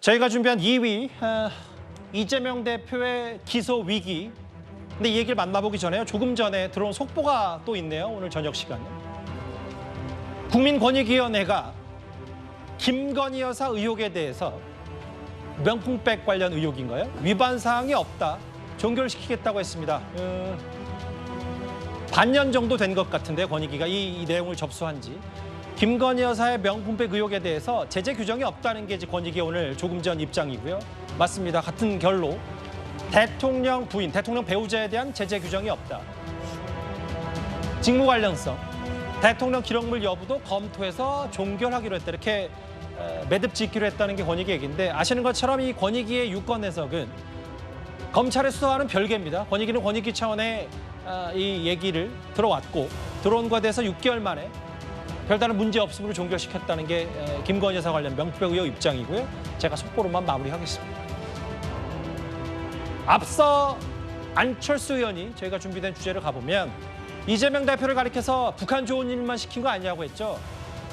저희가 준비한 2위, 이재명 대표의 기소 위기. 근데 이 얘기를 만나보기 전에요. 조금 전에 들어온 속보가 또 있네요. 오늘 저녁 시간에. 국민권익위원회가 김건희 여사 의혹에 대해서 명품백 관련 의혹인가요? 위반 사항이 없다. 종결시키겠다고 했습니다. 반년 정도 된 것 같은데 권익위가 이 내용을 접수한 지. 김건희 여사의 명품백 의혹에 대해서 제재 규정이 없다는 게 이제 권익위 오늘 조금 전 입장이고요. 맞습니다. 같은 결로 대통령 부인, 대통령 배우자에 대한 제재 규정이 없다. 직무 관련성, 대통령 기록물 여부도 검토해서 종결하기로 했다. 이렇게 매듭 짓기로 했다는 게 권익위 얘기인데 아시는 것처럼 이 권익위의 유권 해석은 검찰의 수사와는 별개입니다. 권익위는 권익위 차원의 이 얘기를 들어왔고 들어온 것에 대해서 6개월 만에 별다른 문제 없음으로 종결시켰다는 게 김건희 여사 관련 명품백 의혹 입장이고요. 제가 속보로만 마무리하겠습니다. 앞서 안철수 의원이 저희가 준비된 주제를 가보면 이재명 대표를 가리켜서 북한 좋은 일만 시킨 거 아니냐고 했죠.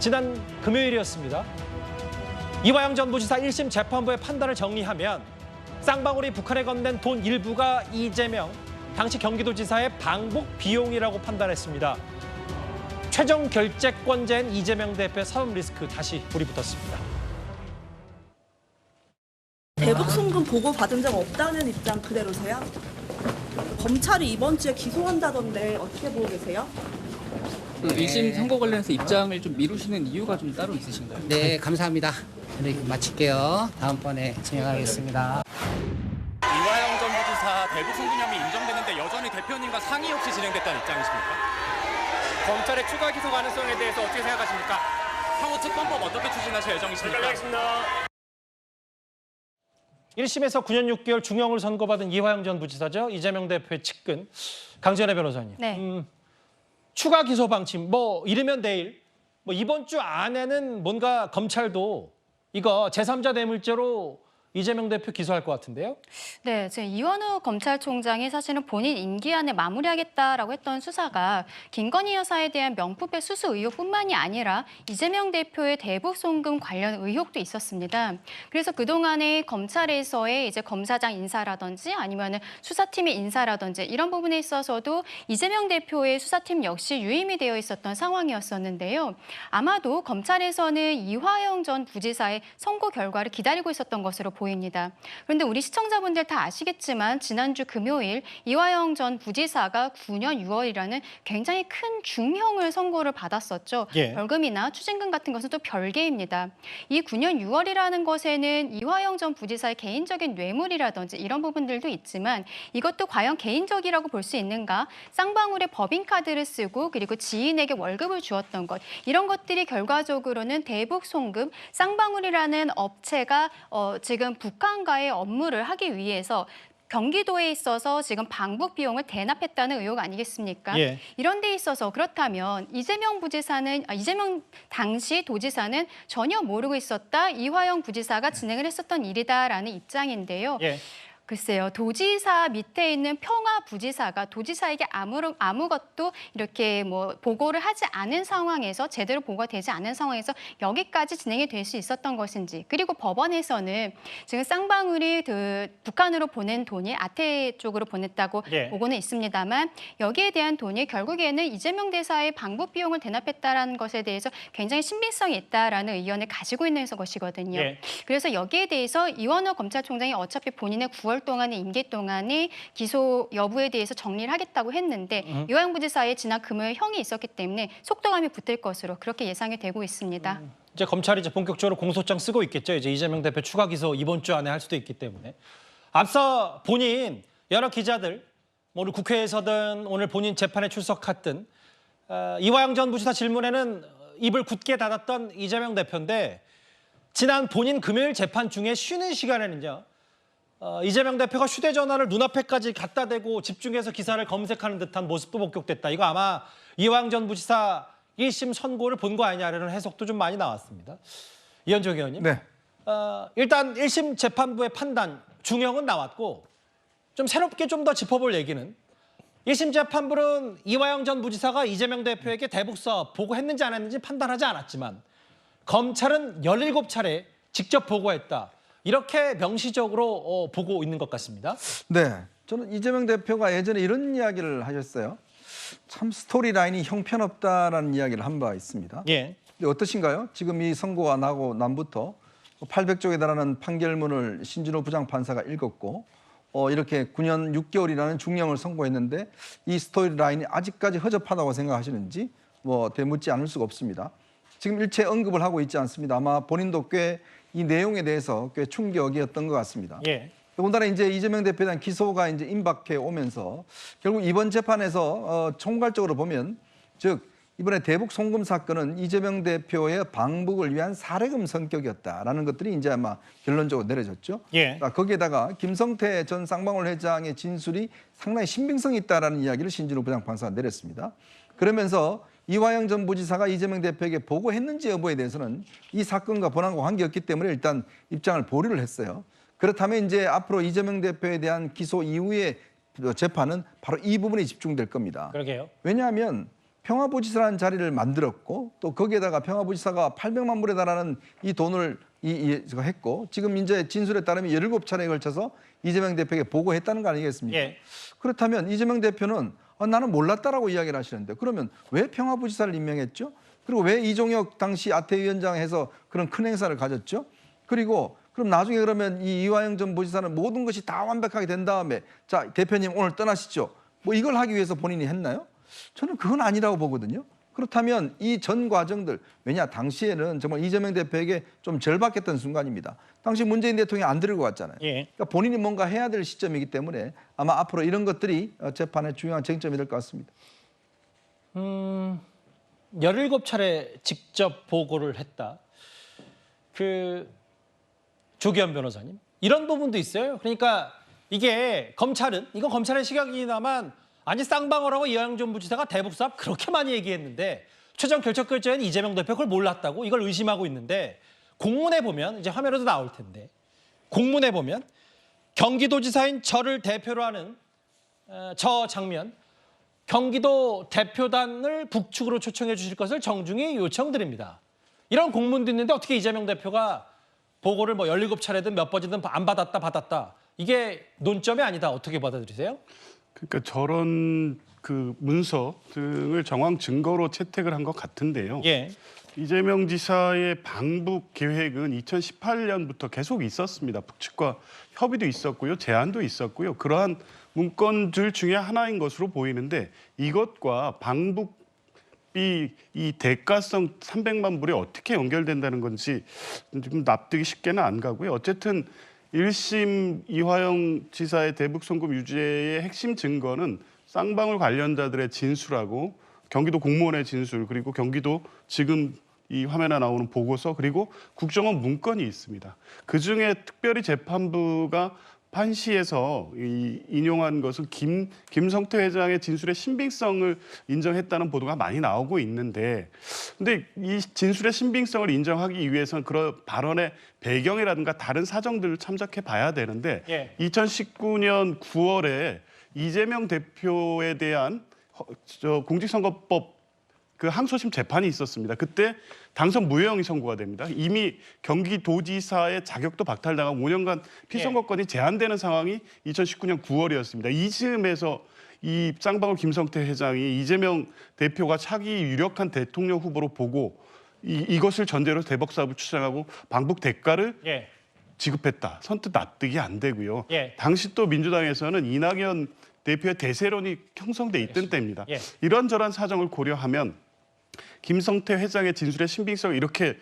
지난 금요일이었습니다. 이화영 전 부지사 1심 재판부의 판단을 정리하면 쌍방울이 북한에 건넨 돈 일부가 이재명 당시 경기도지사의 방북 비용이라고 판단했습니다. 최종 결재권자인 이재명 대표의 사법 리스크 다시 불이 붙었습니다. 대북 송금 보고 받은 적 없다는 입장 그대로세요? 검찰이 이번 주에 기소한다던데 어떻게 보고 계세요? 1심 선고 관련해서 입장을 좀 미루시는 이유가 좀 따로 있으신가요? 네, 감사합니다. 네, 마칠게요. 다음번에 진행하겠습니다. 이화영 전 부지사 대북 송금 혐의 인정되는데 여전히 대표님과 상의 없이 진행됐다는 입장이십니까? 검찰의 추가 기소 가능성에 대해서 어떻게 생각하십니까? 향후 특검법 어떻게 추진하실 예정이십니까? 1심에서 9년 6개월 중형을 선고받은 이화영 전 부지사죠. 이재명 대표의 측근 강전혜 변호사님. 네. 추가 기소 방침 이르면 내일 이번 주 안에는 뭔가 검찰도 이거 제3자 뇌물죄로 이재명 대표 기소할 것 같은데요? 네, 지금 이완우 검찰총장이 사실은 본인 임기 안에 마무리하겠다라고 했던 수사가 김건희 여사에 대한 명품백 수수 의혹뿐만이 아니라 이재명 대표의 대북 송금 관련 의혹도 있었습니다. 그래서 그동안에 검찰에서의 이제 검사장 인사라든지 아니면은 수사팀의 인사라든지 이런 부분에 있어서도 이재명 대표의 수사팀 역시 유임이 되어 있었던 상황이었었는데요. 아마도 검찰에서는 이화영 전 부지사의 선고 결과를 기다리고 있었던 것으로 보입니다. 그런데 우리 시청자분들 다 아시겠지만 지난주 금요일 이화영 전 부지사가 9년 6월이라는 굉장히 큰 중형을 선고를 받았었죠. 예. 벌금이나 추징금 같은 것은 또 별개입니다. 이 9년 6월이라는 것에는 이화영 전 부지사의 개인적인 뇌물이라든지 이런 부분들도 있지만 이것도 과연 개인적이라고 볼 수 있는가? 쌍방울의 법인카드를 쓰고 그리고 지인에게 월급을 주었던 것 이런 것들이 결과적으로는 대북 송금 쌍방울이라는 업체가 지금 북한과의 업무를 하기 위해서 경기도에 있어서 지금 방북 비용을 대납했다는 의혹 아니겠습니까? 예. 이런 데 있어서 그렇다면 이재명 당시 도지사는 전혀 모르고 있었다. 이화영 부지사가 진행을 했었던 일이다라는 입장인데요. 예. 글쎄요. 도지사 밑에 있는 평화부지사가 도지사에게 아무것도 이렇게 보고를 하지 않은 상황에서 제대로 보고가 되지 않은 상황에서 여기까지 진행이 될 수 있었던 것인지 그리고 법원에서는 지금 쌍방울이 북한으로 보낸 돈이 아태 쪽으로 보냈다고 예. 보고는 있습니다만 여기에 대한 돈이 결국에는 이재명 대사의 방북 비용을 대납했다라는 것에 대해서 굉장히 신빙성이 있다라는 의견을 가지고 있는 것이거든요. 예. 그래서 여기에 대해서 이완우 검찰총장이 어차피 본인의 9월 동안의 임기 동안에 기소 여부에 대해서 정리를 하겠다고 했는데 이화영 부지사의 지난 금요일 형이 있었기 때문에 속도감이 붙을 것으로 그렇게 예상이 되고 있습니다. 이제 검찰이 이제 본격적으로 공소장 쓰고 있겠죠. 이제 이재명 대표 추가 기소 이번 주 안에 할 수도 있기 때문에. 앞서 본인 여러 기자들 오늘 국회에서든 오늘 본인 재판에 출석했든 이화영 전 부지사 질문에는 입을 굳게 닫았던 이재명 대표인데 지난 본인 금요일 재판 중에 쉬는 시간에는요. 이재명 대표가 휴대전화를 눈앞에까지 갖다 대고 집중해서 기사를 검색하는 듯한 모습도 목격됐다. 이거 아마 이화영 전 부지사 1심 선고를 본 거 아니냐라는 해석도 좀 많이 나왔습니다. 이현정 의원님. 네. 일단 1심 재판부의 판단, 중형은 나왔고 좀 새롭게 좀 더 짚어볼 얘기는 1심 재판부는 이화영 전 부지사가 이재명 대표에게 대북사업 보고했는지 안 했는지 판단하지 않았지만 검찰은 17차례 직접 보고했다. 이렇게 명시적으로 보고 있는 것 같습니다. 네, 저는 이재명 대표가 예전에 이런 이야기를 하셨어요. 참 스토리라인이 형편없다라는 이야기를 한 바 있습니다. 예. 근데 어떠신가요? 지금 이 선고가 나고 난부터 800쪽에 달하는 판결문을 신진호 부장판사가 읽었고 이렇게 9년 6개월이라는 중형을 선고했는데 이 스토리라인이 아직까지 허접하다고 생각하시는지 뭐 되묻지 않을 수가 없습니다. 지금 일체 언급을 하고 있지 않습니다. 아마 본인도 꽤 이 내용에 대해서 꽤 충격이었던 것 같습니다. 예. 더군다나 이제 이재명 대표에 대한 기소가 이제 임박해 오면서 결국 이번 재판에서 총괄적으로 보면 즉 이번에 대북 송금 사건은 이재명 대표의 방북을 위한 사례금 성격이었다라는 것들이 이제 아마 결론적으로 내려졌죠. 예. 그러니까 거기에다가 김성태 전 쌍방울 회장의 진술이 상당히 신빙성이 있다라는 이야기를 신진호 부장판사가 내렸습니다. 그러면서 이화영 전 부지사가 이재명 대표에게 보고했는지 여부에 대해서는 이 사건과 본안과 관계없기 때문에 일단 입장을 보류를 했어요. 그렇다면 이제 앞으로 이재명 대표에 대한 기소 이후의 재판은 바로 이 부분에 집중될 겁니다. 그러게요. 왜냐하면 평화부지사라는 자리를 만들었고 또 거기에다가 평화부지사가 800만 불에 달하는 이 돈을 했고 지금 이제 진술에 따르면 17차례에 걸쳐서 이재명 대표에게 보고했다는 거 아니겠습니까? 예. 그렇다면 이재명 대표는 나는 몰랐다라고 이야기를 하시는데 그러면 왜 평화부지사를 임명했죠? 그리고 왜 이종혁 당시 아태위원장 해서 그런 큰 행사를 가졌죠? 그리고 그럼 나중에 그러면 이 이화영 전 부지사는 모든 것이 다 완벽하게 된 다음에 자 대표님 오늘 떠나시죠. 뭐 이걸 하기 위해서 본인이 했나요? 저는 그건 아니라고 보거든요. 그렇다면 이 전 과정들 왜냐 당시에는 정말 이재명 대표에게 좀 절박했던 순간입니다. 당시 문재인 대통령이 안 들고 왔잖아요. 예. 그러니까 본인이 뭔가 해야 될 시점이기 때문에 아마 앞으로 이런 것들이 재판의 중요한 쟁점이 될 것 같습니다. 17차례 직접 보고를 했다. 조기현 변호사님. 이런 부분도 있어요. 그러니까 이게 이건 검찰의 시각이나만 아니 쌍방울하고 이화영 전 부지사가 대북 사업 그렇게 많이 얘기했는데 최종 결정 결정에는 이재명 대표 그걸 몰랐다고 이걸 의심하고 있는데 공문에 보면 이제 화면에도 나올 텐데 공문에 보면 경기도지사인 저를 대표로 하는 저 장면 경기도 대표단을 북측으로 초청해 주실 것을 정중히 요청드립니다. 이런 공문도 있는데 어떻게 이재명 대표가 보고를 뭐 17차례든 몇 번이든 안 받았다. 이게 논점이 아니다. 어떻게 받아들이세요? 그러니까 저런 그 문서 등을 정황 증거로 채택을 한 것 같은데요. 예. 이재명 지사의 방북 계획은 2018년부터 계속 있었습니다. 북측과 협의도 있었고요. 제안도 있었고요. 그러한 문건들 중에 하나인 것으로 보이는데 이것과 방북비 이 대가성 300만 불이 어떻게 연결된다는 건지 좀 납득이 쉽게는 안 가고요. 어쨌든 1심 이화영 지사의 대북 송금 유죄의 핵심 증거는 쌍방울 관련자들의 진술하고 경기도 공무원의 진술 그리고 경기도 지금 이 화면에 나오는 보고서 그리고 국정원 문건이 있습니다. 그중에 특별히 재판부가 판시에서 인용한 것은 김성태 회장의 진술의 신빙성을 인정했다는 보도가 많이 나오고 있는데 근데 이 진술의 신빙성을 인정하기 위해서는 그런 발언의 배경이라든가 다른 사정들을 참작해 봐야 되는데 예. 2019년 9월에 이재명 대표에 대한 공직선거법 그 항소심 재판이 있었습니다. 그때 당선 무효형이 선고가 됩니다. 이미 경기도지사의 자격도 박탈당하고 5년간 피선거권이 제한되는 상황이 2019년 9월이었습니다. 이즈음에서 이 쌍방울 김성태 회장이 이재명 대표가 차기 유력한 대통령 후보로 보고 이것을 전제로 대북 사업을 추진하고 방북 대가를 예. 지급했다. 선뜻 납득이 안 되고요. 예. 당시 또 민주당에서는 이낙연 대표의 대세론이 형성돼 있던 때입니다. 예. 이런저런 사정을 고려하면 김성태 회장의 진술의 신빙성을 이렇게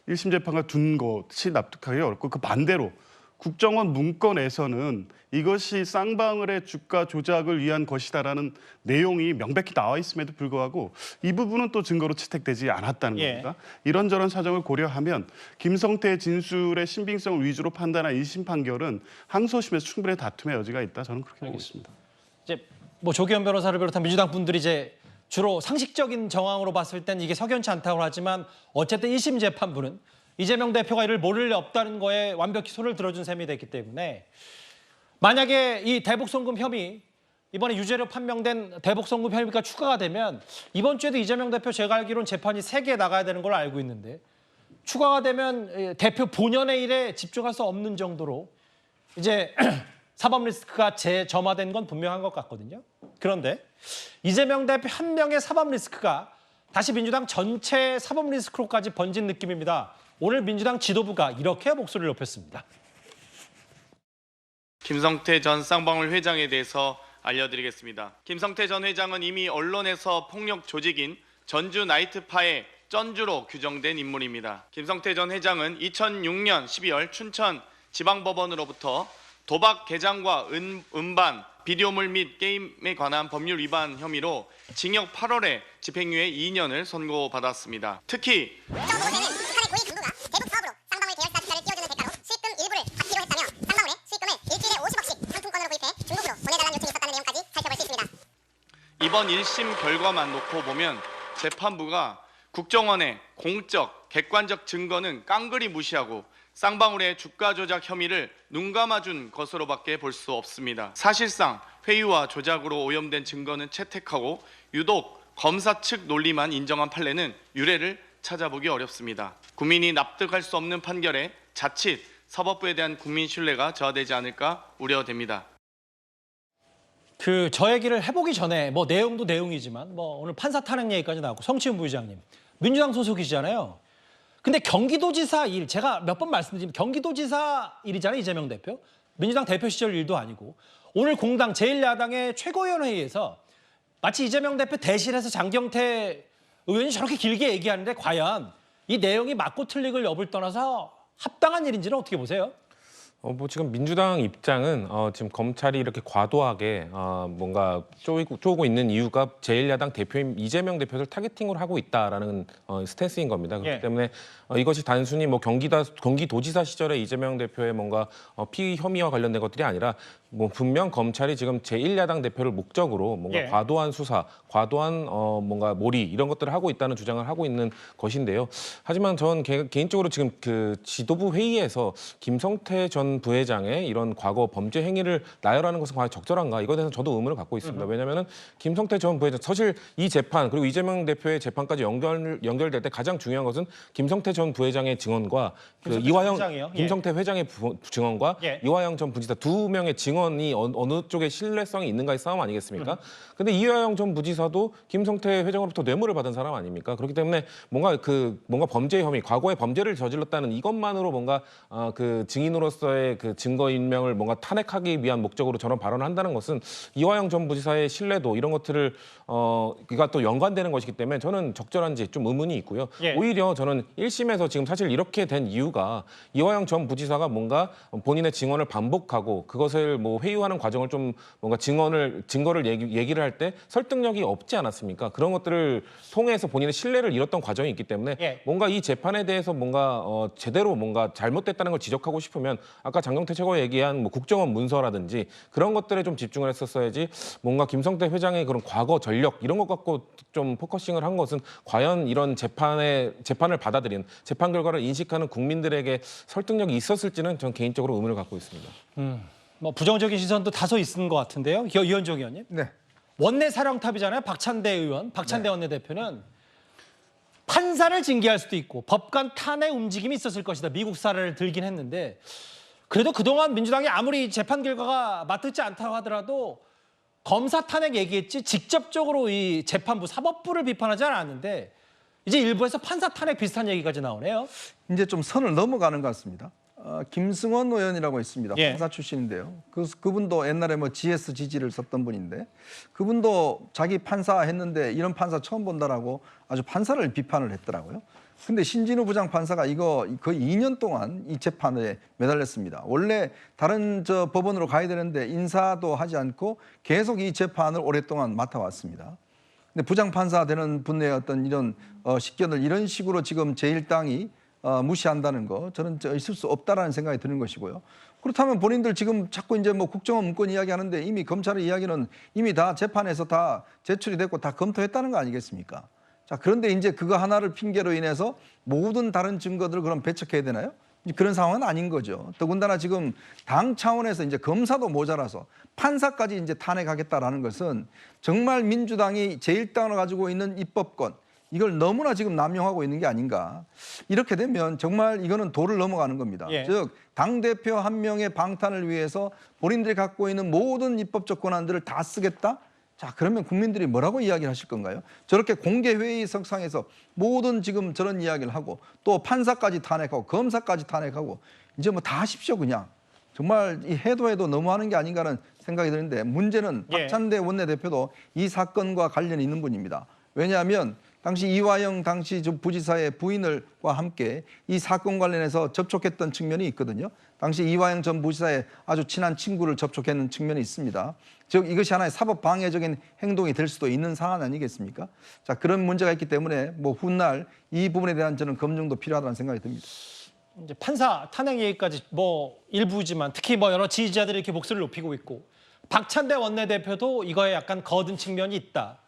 1심 재판과 둔 것이 납득하기 어렵고 그 반대로 국정원 문건에서는 이것이 쌍방울의 주가 조작을 위한 것이다라는 내용이 명백히 나와 있음에도 불구하고 이 부분은 또 증거로 채택되지 않았다는 예. 겁니다. 이런저런 사정을 고려하면 김성태의 진술의 신빙성을 위주로 판단한 1심 판결은 항소심에서 충분히 다툼의 여지가 있다. 저는 그렇게 보고 있습니다. 이제 뭐 조기현 변호사를 비롯한 민주당 분들이 이제 주로 상식적인 정황으로 봤을 땐 이게 석연치 않다고 하지만 어쨌든 1심 재판부는 이재명 대표가 이를 모를 리 없다는 거에 완벽히 손을 들어준 셈이 됐기 때문에 만약에 이 대북 송금 혐의 이번에 유죄로 판명된 대북 송금 혐의가 추가가 되면 이번 주에도 이재명 대표 제가 알기로는 재판이 3개 나가야 되는 걸로 알고 있는데 추가가 되면 대표 본연의 일에 집중할 수 없는 정도로 이제 사법 리스크가 재점화된 건 분명한 것 같거든요. 그런데 이재명 대표 한 명의 사법 리스크가 다시 민주당 전체 사법 리스크로까지 번진 느낌입니다. 오늘 민주당 지도부가 이렇게 목소리를 높였습니다. 김성태 전 쌍방울 회장에 대해서 알려드리겠습니다. 김성태 전 회장은 이미 언론에서 폭력 조직인 전주 나이트파의 전주로 규정된 인물입니다. 김성태 전 회장은 2006년 12월 춘천 지방법원으로부터 도박 개장과 음반, 비디오물 및 게임에 관한 법률 위반 혐의로 징역 8월에 집행유예 2년을 선고받았습니다. 특히 북한의 고위 간부가 대북 사업으로 쌍방울 계열사 주사를 띄워주는 대가로 수익금 일부를 받기로 했다며 쌍방울에 수익금을 일주일에 50억씩 상품권으로 구입해 중국으로 보내달라는 요청이 있었다는 내용까지 살펴볼 수 있습니다. 이번 1심 결과만 놓고 보면 재판부가 국정원의 공적, 객관적 증거는 깡그리 무시하고 쌍방울의 주가 조작 혐의를 눈감아준 것으로밖에 볼 수 없습니다. 사실상 회유와 조작으로 오염된 증거는 채택하고 유독 검사 측 논리만 인정한 판례는 유례를 찾아보기 어렵습니다. 국민이 납득할 수 없는 판결에 자칫 사법부에 대한 국민 신뢰가 저하되지 않을까 우려됩니다. 저 얘기를 해보기 전에 뭐 내용도 내용이지만 뭐 오늘 판사 탄핵 얘기까지 나왔고 성치훈 부의장님 민주당 소속이시잖아요. 근데 경기도지사 일 제가 몇 번 말씀드린 경기도지사 일이잖아요. 이재명 대표. 민주당 대표 시절 일도 아니고 오늘 공당 제1야당의 최고위원회의에서 마치 이재명 대표 대신해서 장경태 의원이 저렇게 길게 얘기하는데 과연 이 내용이 맞고 틀리고를 여부를 떠나서 합당한 일인지는 어떻게 보세요? 뭐 지금 민주당 입장은 지금 검찰이 이렇게 과도하게 뭔가 쪼고 있는 이유가 제1야당 대표인 이재명 대표를 타겟팅으로 하고 있다라는 스탠스인 겁니다. 그렇기 때문에 이것이 단순히 뭐 경기도지사 시절에 이재명 대표의 뭔가 피의 혐의와 관련된 것들이 아니라 뭐 분명 검찰이 지금 제1야당 대표를 목적으로 뭔가 과도한 수사, 과도한 뭔가 몰이 이런 것들을 하고 있다는 주장을 하고 있는 것인데요. 하지만 전 개인적으로 지금 그 지도부 회의에서 김성태 전 부회장의 이런 과거 범죄 행위를 나열하는 것은 과연 적절한가? 이거에 대해서 저도 의문을 갖고 있습니다. 왜냐하면 김성태 전 부회장 사실 이 재판 그리고 이재명 대표의 재판까지 연결될 때 가장 중요한 것은 김성태 전 부회장의 증언과 김성태 회장의 증언과 이화영 전 부지사 두 명의 증언이 어느 쪽에 신뢰성이 있는가의 싸움 아니겠습니까? 근데 이화영 전 부지사도 김성태 회장으로부터 뇌물을 받은 사람 아닙니까? 그렇기 때문에 뭔가 범죄 혐의, 과거에 범죄를 저질렀다는 이것만으로 뭔가 그 증인으로서의 그 증거 인명을 뭔가 탄핵하기 위한 목적으로 저런 발언을 한다는 것은 이화영 전 부지사의 신뢰도 이런 것들을 그가 또 연관되는 것이기 때문에 저는 적절한지 좀 의문이 있고요. 오히려 저는 1심에서 지금 사실 이렇게 된 이유가 이화영 전 부지사가 뭔가 본인의 증언을 반복하고 그것을 뭐 회유하는 과정을 좀 뭔가 증거를 얘기를 할 때 설득력이 없지 않았습니까? 그런 것들을 통해서 본인의 신뢰를 잃었던 과정이 있기 때문에 뭔가 이 재판에 대해서 뭔가 제대로 뭔가 잘못됐다는 걸 지적하고 싶으면 아까 장경태 최고가 얘기한 뭐 국정원 문서라든지 그런 것들에 좀 집중을 했었어야지 뭔가 김성태 회장의 그런 과거 전력 이런 것 갖고 좀 포커싱을 한 것은 과연 이런 재판을 받아들인 재판 결과를 인식하는 국민들에게 설득력이 있었을지는 전 개인적으로 의문을 갖고 있습니다. 뭐 부정적인 시선도 다소 있는 것 같은데요. 이현종 의원님. 네. 원내 사령탑이잖아요. 박찬대 의원, 박찬대 원내대표는 판사를 징계할 수도 있고 법관 탄핵 움직임이 있었을 것이다. 미국 사례를 들긴 했는데 그래도 그동안 민주당이 아무리 재판 결과가 맞듣지 않다고 하더라도 검사 탄핵 얘기했지 직접적으로 이 재판부, 사법부를 비판하지 않았는데 이제 일부에서 판사 탄핵 비슷한 얘기까지 나오네요. 이제 좀 선을 넘어가는 것 같습니다. 김승원 의원이라고 있습니다. 판사 출신인데요. 그분도 옛날에 뭐 GS 지지를 썼던 분인데 그분도 자기 판사 했는데 이런 판사 처음 본다라고 아주 판사를 비판을 했더라고요. 근데 신진우 부장판사가 이거 거의 2년 동안 이 재판에 매달렸습니다. 원래 다른 법원으로 가야 되는데 인사도 하지 않고 계속 이 재판을 오랫동안 맡아왔습니다. 근데 부장판사 되는 분의 어떤 이런 식견을 이런 식으로 지금 제1당이 무시한다는 거 저는 있을 수 없다라는 생각이 드는 것이고요. 그렇다면 본인들 지금 자꾸 이제 뭐 국정원 문건 이야기하는데 이미 검찰의 이야기는 이미 다 재판에서 다 제출이 됐고 다 검토했다는 거 아니겠습니까? 자, 그런데 이제 그거 하나를 핑계로 인해서 모든 다른 증거들을 그럼 배척해야 되나요? 그런 상황은 아닌 거죠. 더군다나 지금 당 차원에서 이제 검사도 모자라서 판사까지 이제 탄핵하겠다라는 것은 정말 민주당이 제1당을 가지고 있는 입법권, 이걸 너무나 지금 남용하고 있는 게 아닌가. 이렇게 되면 정말 이거는 도를 넘어가는 겁니다. 예. 즉 당대표 한 명의 방탄을 위해서 본인들이 갖고 있는 모든 입법적 권한들을 다 쓰겠다? 자, 그러면 국민들이 뭐라고 이야기를 하실 건가요? 저렇게 공개회의석상에서 모든 지금 저런 이야기를 하고 또 판사까지 탄핵하고 검사까지 탄핵하고 이제 뭐 다 하십시오 그냥. 정말 이 해도 너무하는 게 아닌가라는 생각이 드는데 문제는 예. 박찬대 원내대표도 이 사건과 관련이 있는 분입니다. 왜냐하면 당시 이화영 당시 부지사의 부인과 함께 이 사건 관련해서 접촉했던 측면이 있거든요. 당시 이화영 전 부지사의 아주 친한 친구를 접촉했는 측면이 있습니다. 즉 이것이 하나의 사법 방해적인 행동이 될 수도 있는 상황 아니겠습니까? 자, 그런 문제가 있기 때문에 뭐 훗날 이 부분에 대한 저는 검증도 필요하다는 생각이 듭니다. 이제 판사 탄핵 얘기까지 뭐 일부지만 특히 뭐 여러 지지자들이 이렇게 목소리를 높이고 있고 박찬대 원내대표도 이거에 약간 거둔 측면이 있다.